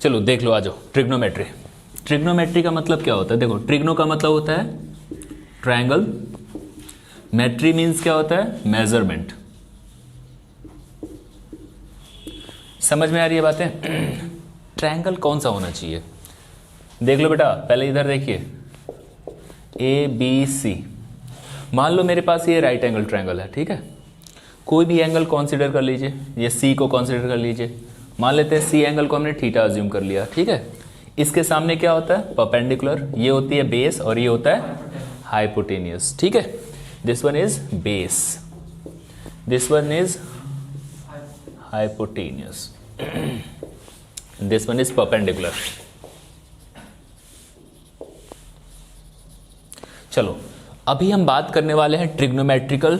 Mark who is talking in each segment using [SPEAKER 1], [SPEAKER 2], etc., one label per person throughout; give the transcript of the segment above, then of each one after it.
[SPEAKER 1] चलो देख लो, आ जाओ। ट्रिग्नोमेट्री, ट्रिग्नोमेट्री का मतलब क्या होता है? देखो, ट्रिग्नो का मतलब होता है ट्रायंगल, मेट्री मीन्स क्या होता है? मेजरमेंट। समझ में आ रही है बातें? ट्रायंगल कौन सा होना चाहिए? देख लो बेटा, पहले इधर देखिए, ए बी सी। मान लो मेरे पास ये राइट एंगल ट्रायंगल है, ठीक है। कोई भी एंगल कॉन्सिडर कर लीजिए, ये सी को कॉन्सिडर कर लीजिए। मान लेते हैं सी एंगल को हमने थीटा अज्यूम कर लिया, ठीक है। इसके सामने क्या होता है? परपेंडिकुलर। ये होती है बेस और ये होता है हाइपोटेनियस, ठीक है। This one is base, this one is hypotenuse, this one is perpendicular. चलो अभी हम बात करने वाले हैं ट्रिग्नोमेट्रिकल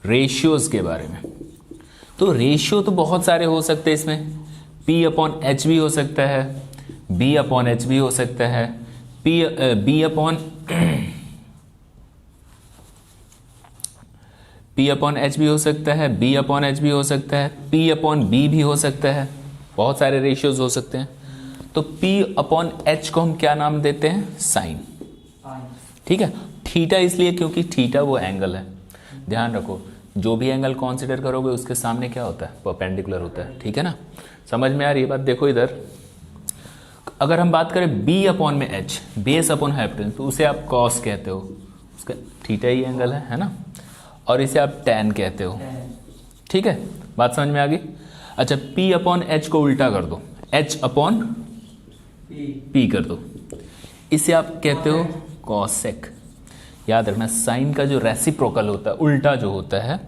[SPEAKER 1] रेशियोज के बारे में। तो रेशियो तो बहुत सारे हो सकते हैं इसमें। P अपॉन एच भी हो सकता है, B अपॉन एच भी हो सकता है, P अपॉन एच भी हो सकता है, B अपॉन एच भी हो सकता है, P अपॉन B भी हो सकता है। बहुत सारे रेशियोज हो सकते हैं। तो P अपॉन एच को हम क्या नाम देते हैं? साइन, ठीक है। थीटा इसलिए क्योंकि थीटा वो एंगल है। ध्यान रखो, जो भी एंगल कॉन्सिडर करोगे उसके सामने क्या होता है? परपेंडिकुलर होता है, ठीक है ना। समझ में आ रही है बात? देखो इधर, अगर हम बात करें B अपॉन में एच, बेस अपॉन हाइपोटेन्यूज, तो उसे आप कॉस कहते हो, उसका थीटा ही एंगल है ना। और इसे आप टैन कहते हो, ठीक है। बात समझ में आ गई? अच्छा, P अपॉन एच को उल्टा कर दो, H अपॉन P कर दो, इसे आप कहते हो कॉसेक। याद रखना, साइन का जो रेसिप्रोकल होता है, उल्टा जो होता है,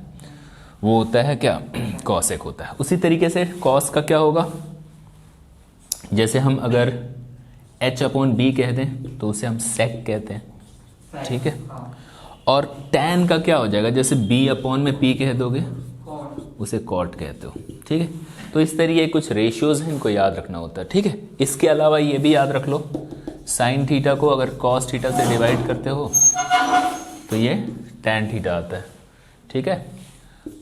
[SPEAKER 1] वो होता है क्या? कॉसेक होता है। उसी तरीके से कॉस का क्या होगा? जैसे हम अगर H अपॉन बी कह दें तो उसे हम सेक कहते हैं, ठीक है। और टैन का क्या हो जाएगा? जैसे B अपॉन में P कह दोगे उसे कॉट कहते हो, ठीक है। तो इस तरीके कुछ रेशियोज हैं, इनको याद रखना होता है, ठीक है। इसके अलावा ये भी याद रख लो, साइन थीटा को अगर कॉस थीटा से डिवाइड करते हो तो ये टैन थीटा आता है, ठीक है।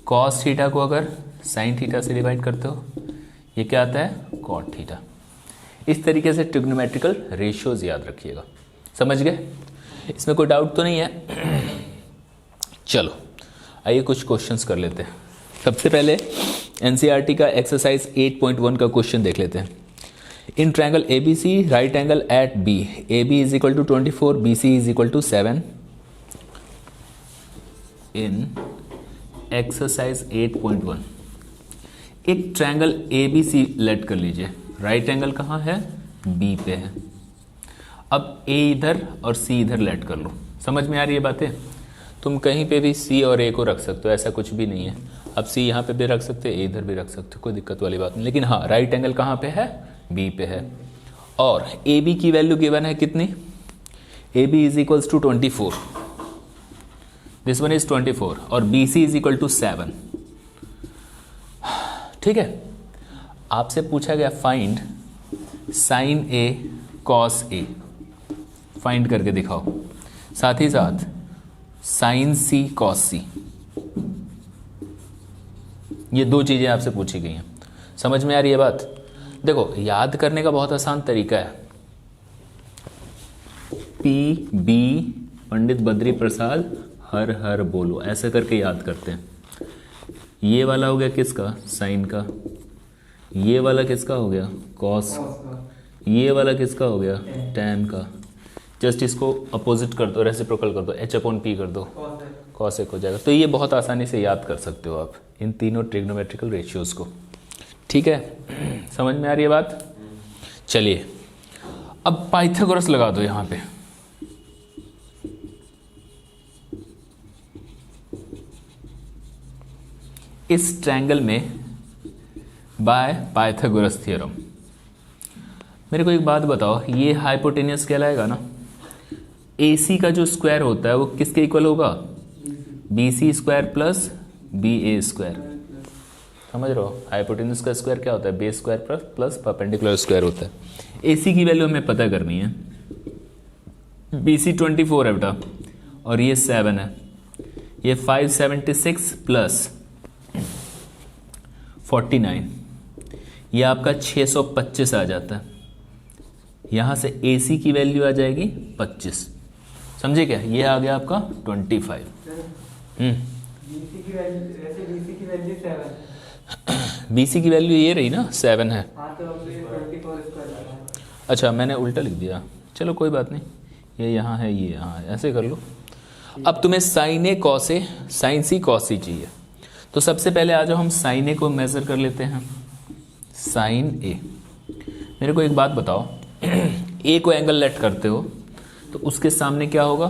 [SPEAKER 1] कॉस थीटा को अगर साइन थीटा से डिवाइड करते हो ये क्या आता है? Cot theta. इस तरीके से ट्रिग्नोमेट्रिकल रेशियोज याद रखिएगा। समझ गए? इसमें कोई डाउट तो नहीं है? चलो आइए कुछ क्वेश्चंस कर लेते हैं। सबसे पहले एनसीईआरटी का एक्सरसाइज 8.1 का क्वेश्चन देख लेते हैं। In triangle ABC right angle at B, A B is equal to 24, B C is equal to 7। In exercise 8.1 एक triangle A B C let कर लीजिए, राइट एंगल कहाँ है? बी पे है। अब ए इधर और सी इधर लेट कर लो। समझ में आ रही है बातें? तुम कहीं पे भी सी और ए को रख सकते हो, ऐसा कुछ भी नहीं है। अब सी यहाँ पे भी रख सकते हो, ए इधर भी रख सकते हो, कोई दिक्कत वाली बात नहीं। लेकिन हाँ, राइट एंगल कहाँ पे है? बी पे है। और ए बी की वैल्यू गिवन है कितनी? A B is equals to 24, this one is 24, और B C is equal to 7, ठीक है। आपसे पूछा गया find sine A cos A, find करके दिखाओ। साथ ही साथ साइन सी कॉस सी, ये दो चीजें आपसे पूछी गई हैं। समझ में आ रही है बात? देखो, याद करने का बहुत आसान तरीका है। पी बी पंडित बद्री प्रसाद हर हर बोलो, ऐसा करके याद करते हैं। ये वाला हो गया किसका? साइन का। ये वाला किसका हो गया? कॉस। ये वाला किसका हो गया? टैन का। जस्ट इसको अपोजिट कर दो, रेसिप्रोकल कर दो, एच अपॉन पी कर दो, कॉसेक हो जाएगा। तो ये बहुत आसानी से याद कर सकते हो आप इन तीनों ट्रिग्नोमेट्रिकल रेशियोज को, ठीक है। समझ में आ रही है बात? चलिए अब पाइथागोरस लगा दो यहां पे। इस ट्रायंगल में बाय पाइथागोरस थ्योरम। मेरे को एक बात बताओ, ये हाइपोटेनियस कहलाएगा ना? AC का जो स्क्वायर होता है वो किसके इक्वल होगा? BC square plus BA square. समझ रहे हो? हाइपोटेनियस का स्क्वायर क्या होता है? Base square plus perpendicular square होता है। AC की वैल्यू हमें पता करनी है। BC 24 है बेटा, और ये 7 है। ये 576 प्लस 49, ये आपका 625 आ जाता है। यहाँ से AC की वैल्यू आ जाएगी 25, समझे क्या? ये आ गया आपका 25। BC की वैल्यू ये रही ना, 7 है। अच्छा मैंने उल्टा लिख दिया, चलो कोई बात नहीं, ये यहाँ है ये यहाँ है, ऐसे कर लो। अब तुम्हें sign A cos A, sine C cos सी चाहिए, तो सबसे पहले आ जाओ हम साइन ए को मेजर कर लेते हैं। साइन ए, मेरे को एक बात बताओ, ए को एंगल लेट करते हो तो उसके सामने क्या होगा?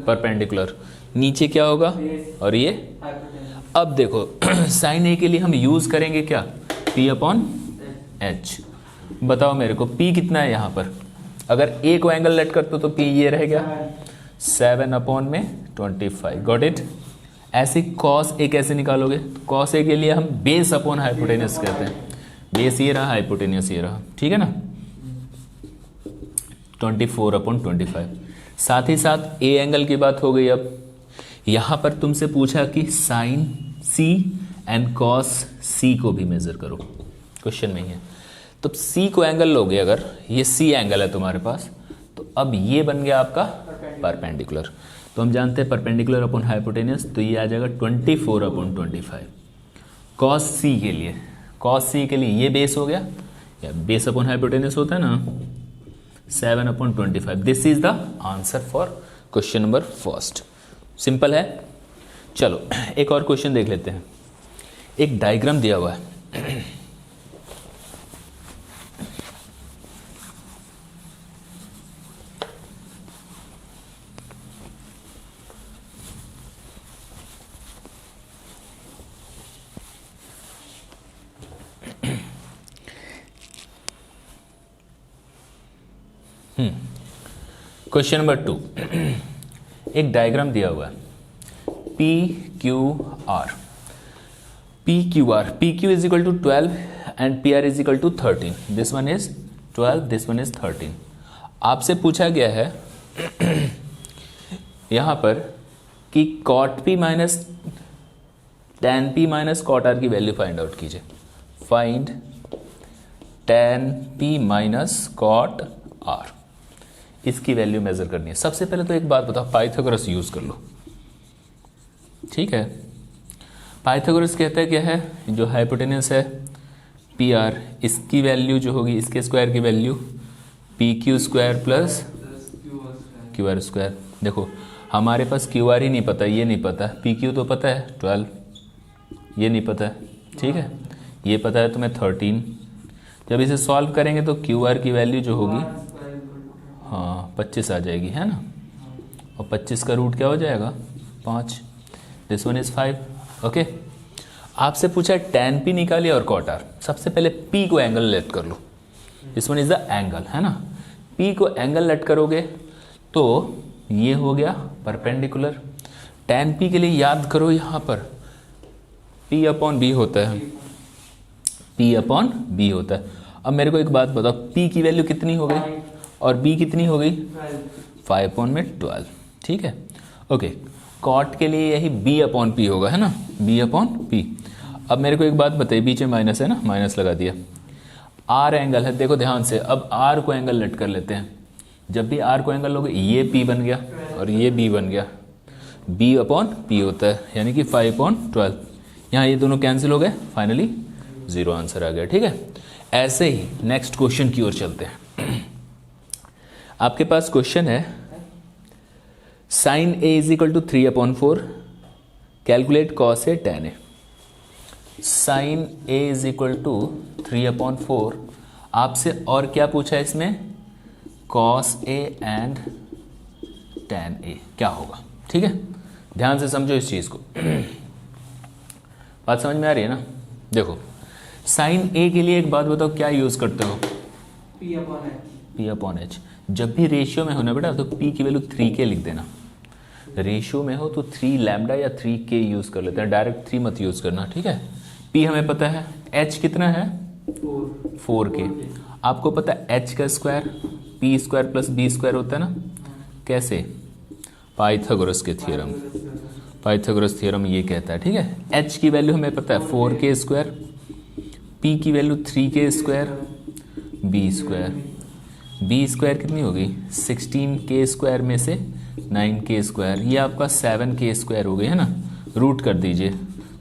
[SPEAKER 1] परपेंडिकुलर। नीचे क्या होगा? और ये। अब देखो साइन ए के लिए हम यूज करेंगे क्या? P upon H। बताओ मेरे को P कितना है यहाँ पर? अगर A को एंगल लेट करते हो तो P ये रह गया 7 अपॉन में 25। Got it? ऐसे कॉस ए कैसे निकालोगे? कॉस ए के लिए हम बेस अपॉन हाइपोटेनियस कहते हैं। बेस ये रहा, हाइपोटेनियस ये रहा, ठीक है ना? 24 अपॉन 25। साथ ही साथ ए एंगल की बात हो गई। अब यहां पर तुमसे पूछा कि साइन सी एंड कॉस सी को भी मेजर करो, क्वेश्चन में ही है। तो सी को एंगल लोगे, अगर ये सी एंगल है तुम्हारे पास, तो अब ये बन गया आपका परपेंडिकुलर। तो हम जानते हैं परपेंडिकुलर अपॉन हाइपोटेनियस, तो ये आ जाएगा 24 अपॉन 25। कॉस सी के लिए, कॉस सी के लिए ये बेस हो गया, या बेस अपॉन हाइपोटेनियस होता है ना, 7 upon 25। This is the answer for question number first. Simple है। चलो एक और क्वेश्चन देख लेते हैं। एक डायग्राम दिया हुआ है, क्वेश्चन नंबर 2। एक डायग्राम दिया हुआ है P Q R. P Q R, P Q is equal to 12 and P R is equal to 13। This one is 12, this one is 13। आपसे पूछा गया है यहां पर कि cot P minus tan P minus cot R की value find out कीजिए। Find tan P minus cot R, इसकी वैल्यू मेजर करनी है। सबसे पहले तो एक बात बताओ, पाइथागोरस यूज कर लो, ठीक है? पाइथागोरस कहता है क्या है, जो हाइपोटेनस है पी आर, इसकी वैल्यू जो होगी, इसके स्क्वायर की value P Q square plus Q R square. देखो हमारे पास क्यू आर ही नहीं पता, ये नहीं पता, पी क्यू तो पता है 12, ये नहीं पता है, ठीक है? ये पता है तुम्हें 13। जब इसे सॉल्व करेंगे तो क्यू आर की वैल्यू जो होगी, हाँ 25 आ जाएगी, है ना? और 25 का रूट क्या हो जाएगा? 5। This one is 5। ओके, आपसे पूछा tan p निकालिए और cot r। सबसे पहले p को एंगल लेट कर लो, this one is the angle, है ना? p को एंगल लेट करोगे तो ये हो गया परपेंडिकुलर। tan p के लिए याद करो, यहां पर p अपॉन b होता है, p अपॉन b होता है। अब मेरे को एक बात बताओ, p की वैल्यू कितनी हो गई और b कितनी हो गई? 5 अपॉन में 12, ठीक है? ओके, कॉट के लिए यही b अपॉन p होगा, है ना? b upon p। अब मेरे को एक बात बताइए, बीच में माइनस है ना, माइनस लगा दिया। r एंगल है, देखो ध्यान से, अब r को एंगल लेट कर लेते हैं। जब भी r को एंगल लोगे, ये p बन गया और ये b बन गया, b अपॉन p होता है, यानी कि 5 अपॉन 12। यहाँ ये दोनों कैंसिल हो गए, फाइनली 0 आंसर आ गया, ठीक है? ऐसे ही नेक्स्ट क्वेश्चन की ओर चलते हैं। आपके पास क्वेश्चन है, sine A is equal to 3 upon 4, calculate cos A tan A. Sine A is equal to 3 upon 4, आपसे और क्या पूछा है इसमें? Cos A and tan A क्या होगा, ठीक है? ध्यान से समझो इस चीज को। बात समझ में आ रही है ना? देखो साइन ए के लिए एक बात बताओ, क्या यूज करते हो? P upon H। जब भी रेशियो में हो ना बेटा, तो P की वैल्यू 3K लिख देना। रेशियो में हो तो 3 लैम्डा या 3K यूज कर लेते हैं, डायरेक्ट 3 मत यूज करना, ठीक है? P हमें पता है, H कितना है? 4K। आपको पता है H का square P square plus B square होता है ना? कैसे? पाइथागोरस के थ्योरम। पाइथागोरस थ्योरम ये कहता है, ठीक है? H की वैल्यू हमें पता है 4K स्क्वायर p की वैल्यू 3k² b स्क्वायर कितनी होगी 16k² में से 9k², ये आपका 7k² हो गई है ना, रूट कर दीजिए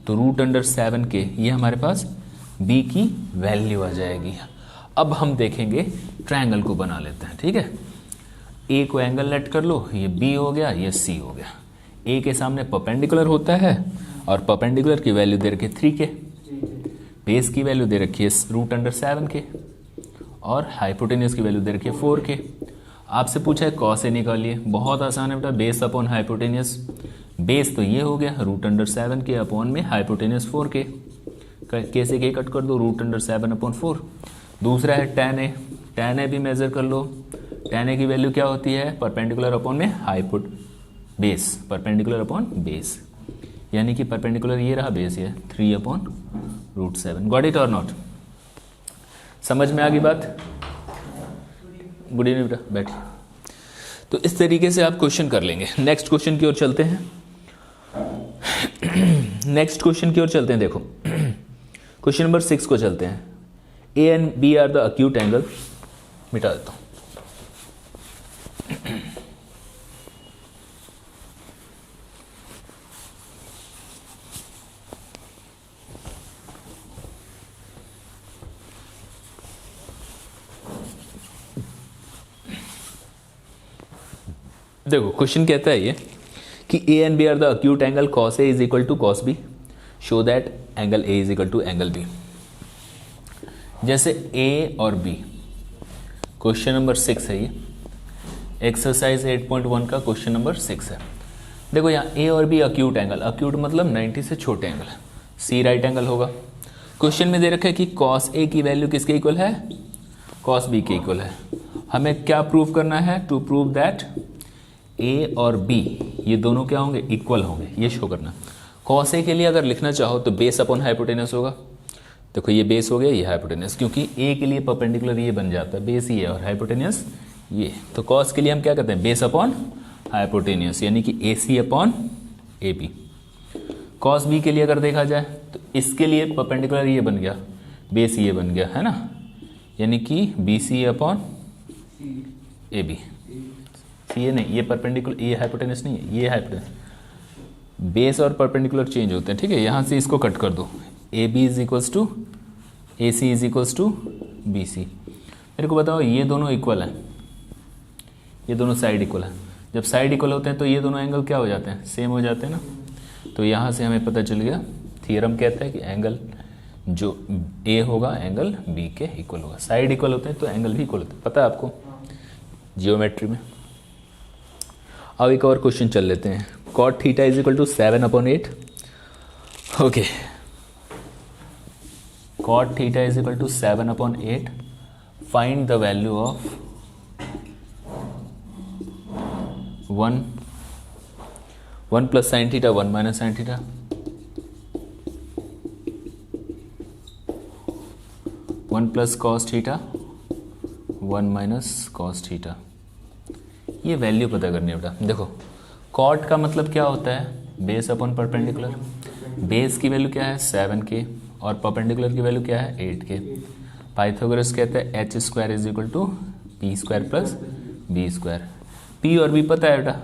[SPEAKER 1] तो √7k ये हमारे पास b की वैल्यू आ जाएगी। अब हम देखेंगे ट्रायंगल को बना लेते हैं, ठीक है। a को एंगल लेट कर लो, ये b हो गया, ये c हो गया। a के सामने परपेंडिकुलर होता है और परपेंडिकुलर की वैल्यू दे रखी है 3k, बेस की वैल्यू दे रखी है √7k और हाइपोटेन्यूज की वैल्यू दे रखी है 4k। आपसे पूछा है कॉस ए निकालिए, बहुत आसान है बेटा, बेस अपॉन हाइपोटेन्यूज। बेस तो ये हो गया √7k अपॉन में हाइपोटेन्यूज 4k, कैसे के कट कर दो √7/4। दूसरा है tan ए भी मेजर कर लो। tan ए की वैल्यू क्या होती है परपेंडिकुलर अपॉन में बेस, परपेंडिकुलर अपॉन बेस, यानी कि परपेंडिकुलर ये रहा, बेस ये 3/√7। गॉट इट और नॉट? समझ में आ गई बात? गुड इवनिंग बेटा, बैठिए। तो इस तरीके से आप क्वेश्चन कर लेंगे। नेक्स्ट क्वेश्चन की ओर चलते हैं। नेक्स्ट क्वेश्चन की ओर चलते हैं। देखो क्वेश्चन नंबर 6 को चलते हैं। A and B are the acute angle, मिटा देता हूं। देखो क्वेश्चन कहता है ये कि A and B are the acute angle cos A is equal to cos B, show that angle A is equal to angle B। जैसे A और B, क्वेश्चन नंबर 6 है ये, एक्सरसाइज 8.1 का क्वेश्चन नंबर 6 है। देखो यहाँ A और B acute angle, acute मतलब 90 से छोटे एंगल है, C राइट एंगल होगा। क्वेश्चन में दे रखा है कि cos A की वैल्यू किसके इक्वल है, cos B के इक्वल है। हमें क्या प्रूव करना है, टू प्रूव दैट A और B ये दोनों क्या होंगे, इक्वल होंगे, ये शो करना। cos A के लिए अगर लिखना चाहो तो बेस अपॉन हाइपोटेनस होगा। देखो ये बेस हो गया, ये हाइपोटेनस, क्योंकि A के लिए परपेंडिकुलर ये बन जाता है, बेस ये और हाइपोटेनस ये। तो cos के लिए हम क्या करते हैं, बेस अपॉन हाइपोटेनस, यानी कि AC upon AB। cos B के लिए अगर देखा जाए तो इसके लिए परपेंडिकुलर ये बन गया, बेस ये बन गया, है ना, यानी कि BC अपॉन AB। ये नहीं, ये परपेंडिकुलर, ये हाइपोटेनस नहीं है, ये हाइपोटेनस। बेस और परपेंडिकुलर चेंज होते हैं, ठीक है। यहाँ से इसको कट कर दो, AB is equals to AC is equals to BC। मेरे को बताओ ये दोनों इक्वल हैं, ये दोनों साइड इक्वल है। जब साइड इक्वल होते हैं तो ये दोनों एंगल क्या हो जाते हैं, सेम हो जाते हैं ना। तो यहाँ से हमें पता चल गया, थियरम कहता है कि एंगल जो A होगा एंगल B के इक्वल होगा। साइड इक्वल होते हैं तो एंगल भी इक्वल होते हैं, पता है आपको जियोमेट्री में। अब एक और क्वेश्चन चल लेते हैं। cot theta is equal to 7/8। Okay, cot theta is equal to 7/8। Find the value of 1 plus sine theta 1 minus sine theta, 1 plus cos theta 1 minus cos theta. ये वैल्यू पता करनी है बेटा। देखो कॉट का मतलब क्या होता है, बेस अपॉन परपेंडिकुलर। बेस की वैल्यू क्या है 7k और परपेंडिकुलर की वैल्यू क्या है 8k। पाइथागोरस कहता है h² is equal to p² plus b²। p और b पता है बेटा,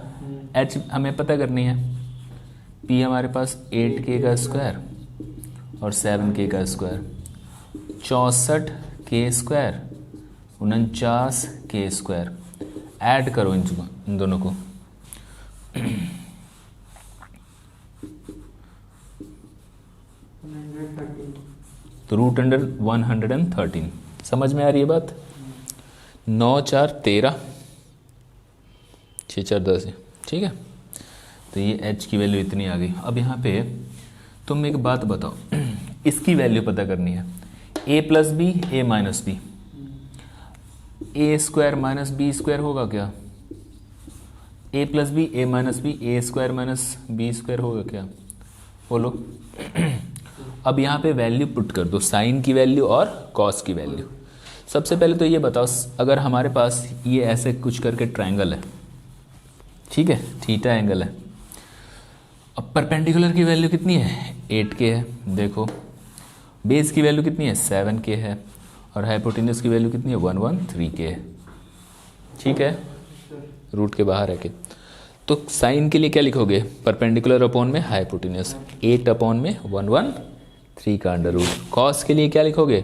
[SPEAKER 1] h हमें पता करनी है। p हमारे पास 8k का स्क्वायर और 7k का स्क्वायर, 64k² 49k²। ऐड करो इन दोनों को, तो √113। समझ में आ रही है बात? 9 4 13 6 4 10, ठीक है। तो ये h की वैल्यू इतनी आ गई। अब यहाँ पे तुम एक बात बताओ, इसकी वैल्यू पता करनी है, a plus B a minus B, a² minus b² होगा क्या, a plus B a minus B a² minus b² होगा क्या, बोलो। अब यहाँ पे वैल्यू पुट कर दो, साइन की वैल्यू और कॉस की वैल्यू। सबसे पहले तो ये बताओ, अगर हमारे पास ये ऐसे कुछ करके ट्रायंगल है, ठीक है, थीटा एंगल है। अब परपेंडिकुलर की वैल्यू कितनी है 8k है, देखो बेस की वैल्यू कितनी है 7k है और हाइपोटेन्यूज की वैल्यू कितनी है 113k है, ठीक है, रूट के बाहर है के। तो साइन के लिए क्या लिखोगे, परपेंडिकुलर अपॉन में हाइपोटेन्यूज 8 अपॉन में 113 का अंडर रूट। कॉस के लिए क्या लिखोगे,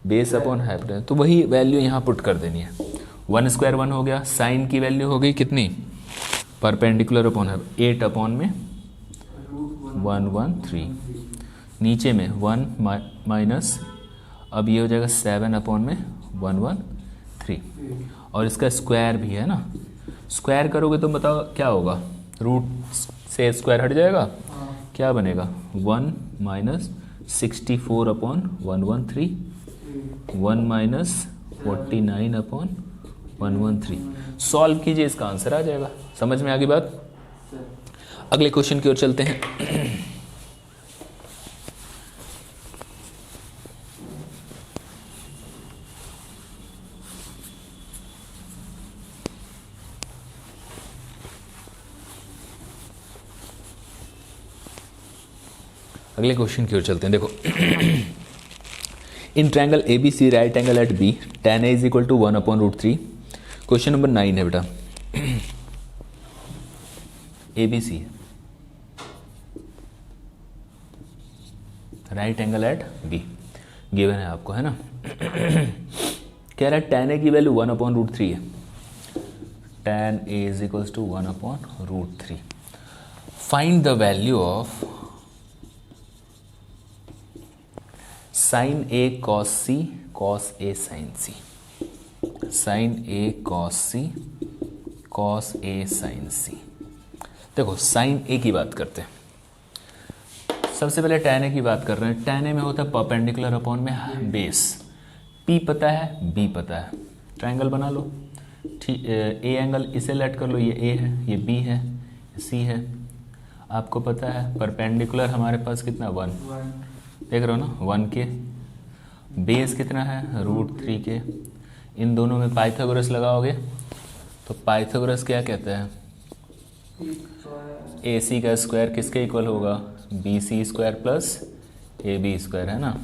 [SPEAKER 1] बेस अपॉन हाइपोटेन्यूज, तो वही वैल्यू यहाँ पुट कर देनी है। 1 स्क्वायर 1 हो गया, साइन की वैल्यू हो गई कितनी, परपेंडिकुलर अपॉन 8 अपॉन में 113, नीचे में 1 माइनस, अब ये हो जाएगा 7 अपॉन में 113, और इसका स्क्वायर भी है ना, स्क्वायर करोगे तो बताओ क्या होगा, रूट से स्क्वायर हट जाएगा, क्या बनेगा 1 minus 64 upon 113, 1 minus 49 upon 113। Solve कीजिए, इसका आंसर आ जाएगा। समझ में आ गई बात। अगले क्वेश्चन की ओर चलते हैं। अगले क्वेश्चन की ओर चलते हैं। देखो, in triangle A B C right angle at B tan a is equal to 1 upon root 3। Question number 9 है बेटा। A B C right angle at B given है आपको, है ना। कह रहा है tan a की वैल्यू 1 अपॉन रूट 3 है, tan a is equal to 1 upon root 3। Find the value of sine A cos C cos A sine C, sine A cos C cos A sine C. देखो sine ए की बात करते हैं, सबसे पहले tan ए की बात कर रहे हैं। tan ए में होता है परपेंडिकुलर अपॉन में बेस, P पता है B पता है, ट्रायंगल बना लो, ठीक, ए एंगल इसे लेट कर लो, ये A है, ये B है, C है, आपको पता है परपेंडिकुलर हमारे पास कितना 1, देख रहे हो ना 1 के, बेस कितना है रूट 3 के, इन दोनों में पाइथागोरस लगाओगे तो पाइथागोरस क्या कहता है, ए सी का स्क्वायर किसके इक्वल होगा, B C square plus A B square, है ना।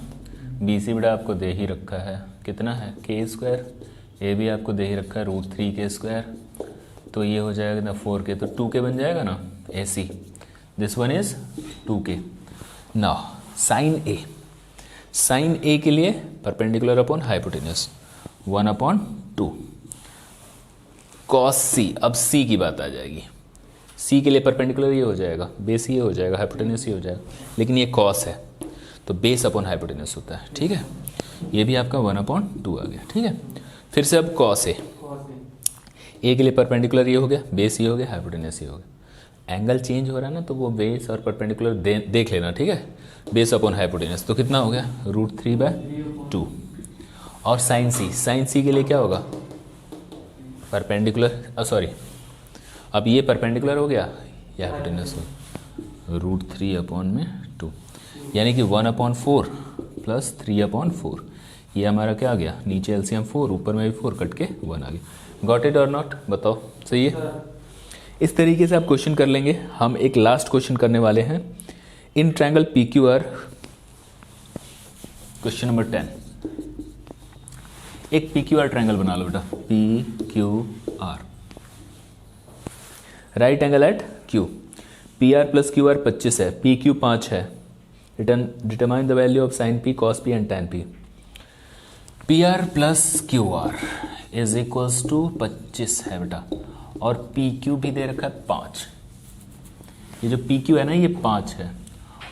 [SPEAKER 1] बी सी बेटा आपको दे ही रखा है, कितना है के स्क्वायर, ए बी आपको दे ही रखा है रूट 3 के स्क्वायर, तो ये हो जाएगा ना 4 के, तो 2 के बन जाएगा ना A C, this one is 2 के। Now sine A, sine A के लिए perpendicular upon hypotenuse 1 upon 2, cos C, अब सी की बात आ जाएगी, सी के लिए परपेंडिकुलर ये हो जाएगा, बेस ये हो जाएगा, हाइपोटेन्यूज ये हो जाएगा, लेकिन ये कॉस है तो बेस अपॉन हाइपोटेन्यूज होता है, ठीक है। ये भी आपका 1 अपॉन 2 आ गया, ठीक है। फिर से अब कॉस ए के लिए परपेंडिकुलर ये हो गया, बेस ये हो गया, हाइपोटेन्यूज ये हो गया। एंगल चेंज हो रहा है ना, तो वो बेस और परपेंडिकुलर देख लेना, ठीक है। बेस अपॉन हाइपोटेन्यूज तो कितना हो गया रूट 3/2, और साइन सी, साइन सी के लिए क्या होगा परपेंडिकुलर, सॉरी अब ये परपेंडिकुलर हो गया, या हाइपोटेन्यूज हो रूट 3 अपॉन में 2, यानी कि 1 अपॉन 4 प्लस 3 अपॉन 4, ये हमारा क्या आ गया, नीचे एलसीएम 4 ऊपर में भी 4 कट के 1 आ गया। गॉट इट और नॉट, बताओ सही है। इस तरीके से आप क्वेश्चन कर लेंगे। हम एक लास्ट क्वेश्चन करने वाले हैं, in triangle P Q R, question number 10। एक पी क्यू आर ट्रायंगल बना लो बेटा, P Q R, right angle at Q, P R plus Q R 25 है, पी क्यू 5 है, determine the value of sine P cos P and tan P. P R plus Q R is equals to 25 है बेटा, और P Q भी दे रखा है 5, ये जो पी क्यू है ना ये 5 है,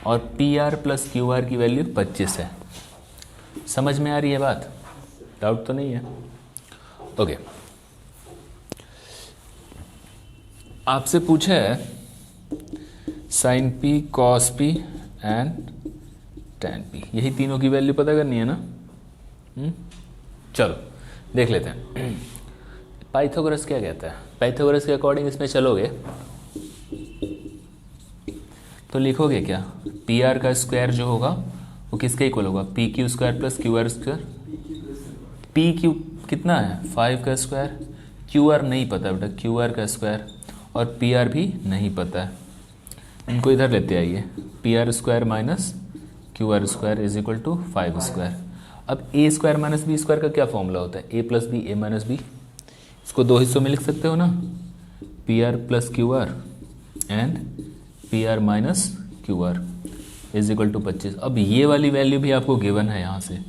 [SPEAKER 1] और P R plus Q are की वैल्यू 25 है। समझ में आ रही है बात, डाउट तो नहीं है। ओके, आपसे पूछा है sine P cos P and tan P, यही तीनों की वैल्यू पता करनी है ना। चलो देख लेते हैं पाइथागोरस क्या कहता है। पाइथागोरस के अकॉर्डिंग इसमें चलोगे तो लिखोगे क्या, पी आर का स्क्वायर जो होगा वो किसके इक्वल होगा, P Q square plus Q R square. P Q कितना है 5 का स्क्वायर, क्यू आर नहीं पता बेटा, क्यू आर का स्क्वायर, और पी आर भी नहीं पता है। इनको इधर लेते आइए, P R square minus Q R square is equal to 5 square. अब A square minus B square का क्या फॉर्मूला होता है, A plus B A minus B. इसको दो हिस्सों में लिख सकते हो ना, P R plus Q R and P R minus Q R is equal to 25। अब ये वाली वैल्यू भी आपको गिवन है, यहाँ से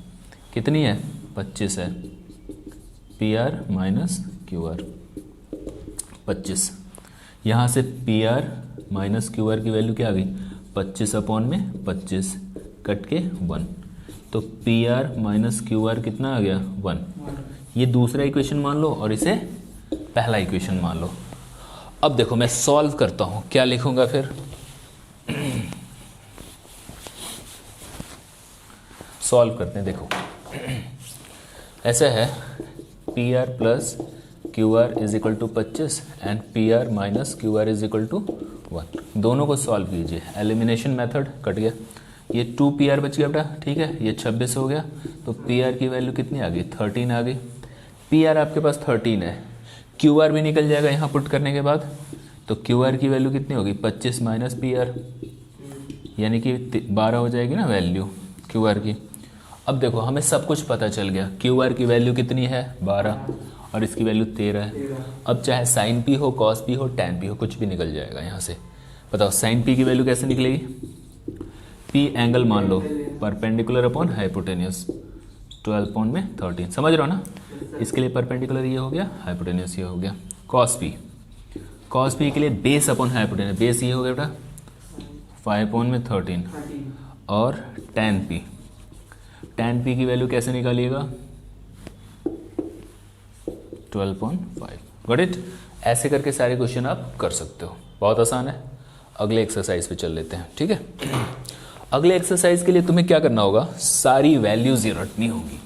[SPEAKER 1] कितनी है 25 है, P R minus Q R 25। यहाँ से P R minus Q are की वैल्यू क्या आ गई 25 अपॉन में 25 कट के 1, तो P R minus Q are कितना आ गया 1। ये दूसरा इक्वेशन मान लो और इसे पहला इक्वेशन मान लो। अब देखो मैं सॉल्व करता हूँ, क्या लिखूंगा फिर, सॉल्व करते हैं। देखो ऐसा है, P R plus Q R is equal to 25 and P R minus Q R is equal to 1। दोनों को सॉल्व कीजिए, एलिमिनेशन मेथड कट गया, ये 2 पी आर बच गया बेटा, ठीक है, ये 26 हो गया, तो पी आर की वैल्यू कितनी आ गई 13 आ गई। पी आर आपके पास 13 है, क्यू आर भी निकल जाएगा यहाँ पुट करने के बाद, तो क्यू आर की वैल्यू कितनी होगी 25 माइनस पी आर, यानी कि 12 हो जाएगी ना वैल्यू क्यू आर की। अब देखो हमें सब कुछ पता चल गया, क्यू आर की वैल्यू कितनी है 12 और इसकी वैल्यू 13 है। अब चाहे साइन पी हो, कॉस पी हो, टैन पी हो, कुछ भी निकल जाएगा यहाँ से। बताओ साइन पी की वैल्यू कैसे निकलेगी, पी एंगल मान लो परपेंडिकुलर अपॉन हाइपोटेनियस, 12 अपॉन में 13, समझ रहे हो ना। इसके लिए परपेंडिकुलर ये हो गया, हाइपोटेनियस ये हो गया। कॉस पी के लिए बेस अपॉन हाइपोटेनियस, बेस ये हो गया बेटा 5 अपॉन में 13, और टैन पी की वैल्यू कैसे निकालिएगा 12.5। Got it. ऐसे करके सारे क्वेश्चन आप कर सकते हो, बहुत आसान है। अगले एक्सरसाइज पे चल लेते हैं, ठीक है। अगले एक्सरसाइज के लिए तुम्हें क्या करना होगा, सारी वैल्यूज रटनी होगी।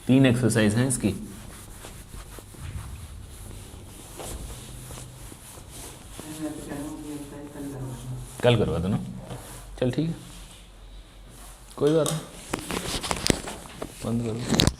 [SPEAKER 1] तीन एक्सरसाइज हैं इसकी, कल करवा दो ना, चल ठीक है, कोई बात नहीं, बंद करो।